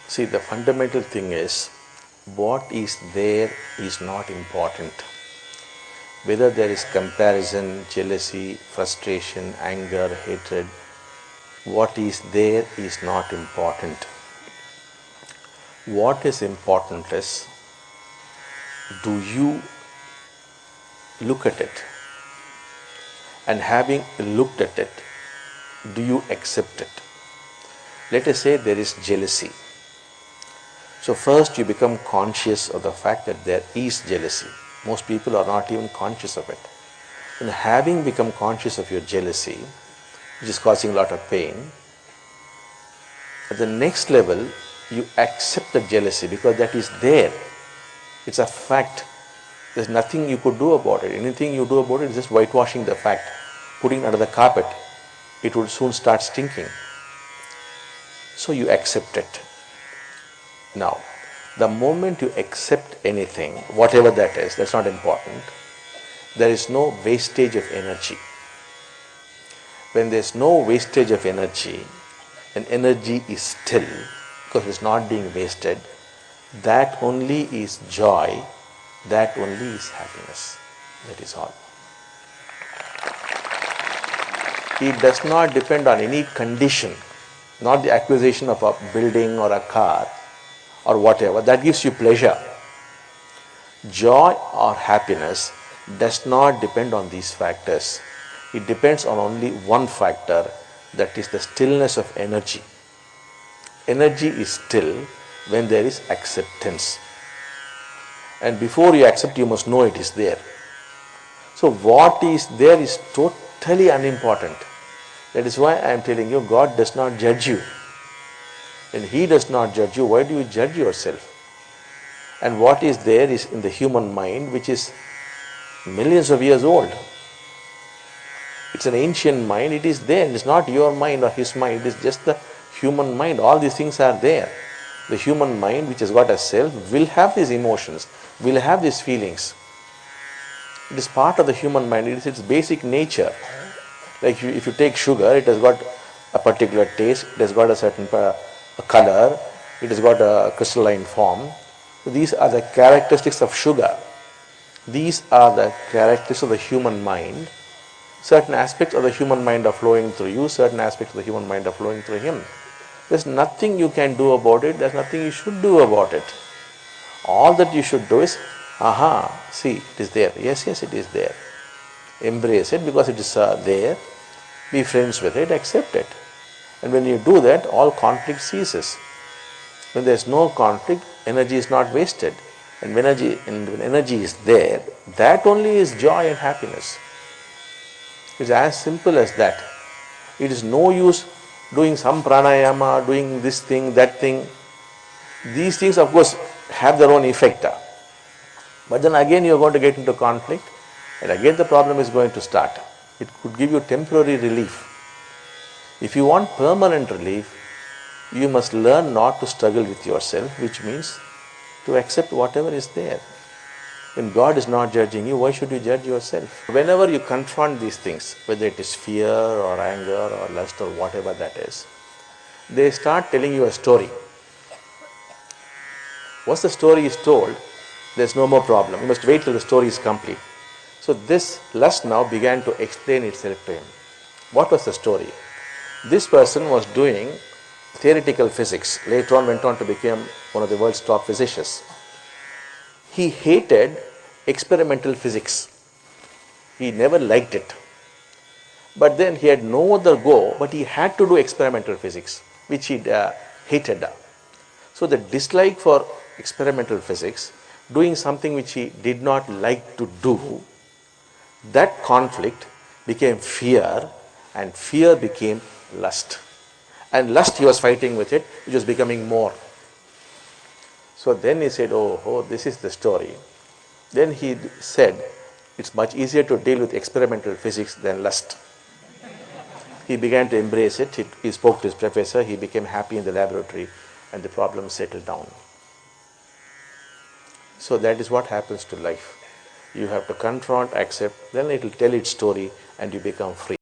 See, the fundamental thing is what is there is not important. Whether there is comparison, jealousy, frustration, anger, hatred, what is there is not important. What is important is, do you look at it? And having looked at it, do you accept it? Let us say there is jealousy. So first you become conscious of the fact that there is jealousy. Most people are not even conscious of it. And having become conscious of your jealousy, which is causing a lot of pain, at the next level you accept the jealousy because that is there. It's a fact. There's nothing you could do about it. Anything you do about it is just whitewashing the fact, putting it under the carpet. It will soon start stinking. So you accept it. Now, the moment you accept anything, whatever that is, that's not important, there is no wastage of energy. When there's no wastage of energy, and energy is still, because it's not being wasted, that only is joy, that only is happiness. That is all. It does not depend on any condition, not the acquisition of a building or a car or whatever, that gives you pleasure. Joy or happiness does not depend on these factors. It depends on only one factor, that is the stillness of energy. Energy is still when there is acceptance. And before you accept, you must know it is there. So what is there is totally unimportant. That is why I am telling you, God does not judge you. When He does not judge you, why do you judge yourself? And what is there is in the human mind, which is millions of years old. It's an ancient mind, it is there. It's not your mind or his mind, it is just the human mind. All these things are there. The human mind, which has got a self, will have these emotions, will have these feelings. It is part of the human mind, it is its basic nature. Like if you take sugar, it has got a particular taste, it has got a certain color, it has got a crystalline form. So these are the characteristics of sugar. These are the characteristics of the human mind. Certain aspects of the human mind are flowing through you, certain aspects of the human mind are flowing through him. There's nothing you can do about it, there's nothing you should do about it. All that you should do is, see, it is there. Yes, it is there. Embrace it because it is there. Be friends with it, accept it. And when you do that, all conflict ceases. When there is no conflict, energy is not wasted. And when energy is there, that only is joy and happiness. It's as simple as that. It is no use doing some pranayama, doing this thing, that thing. These things, of course, have their own effect. But then again you are going to get into conflict, and again the problem is going to start. It could give you temporary relief. If you want permanent relief, you must learn not to struggle with yourself, which means to accept whatever is there. When God is not judging you, why should you judge yourself? Whenever you confront these things, whether it is fear or anger or lust or whatever that is, they start telling you a story. Once the story is told, there's no more problem. You must wait till the story is complete. So this lust now began to explain itself to him. What was the story? This person was doing theoretical physics. Later on went on to become one of the world's top physicists. He hated experimental physics. He never liked it. But then he had no other go, but he had to do experimental physics, which he hated. So the dislike for experimental physics, doing something which he did not like to do, that conflict became fear, and fear became lust. And lust, he was fighting with it, which was becoming more. So then he said, oh, this is the story. Then he said, it's much easier to deal with experimental physics than lust. He began to embrace it. He spoke to his professor. He became happy in the laboratory, and the problem settled down. So that is what happens to life. You have to confront, accept, then it will tell its story, and you become free.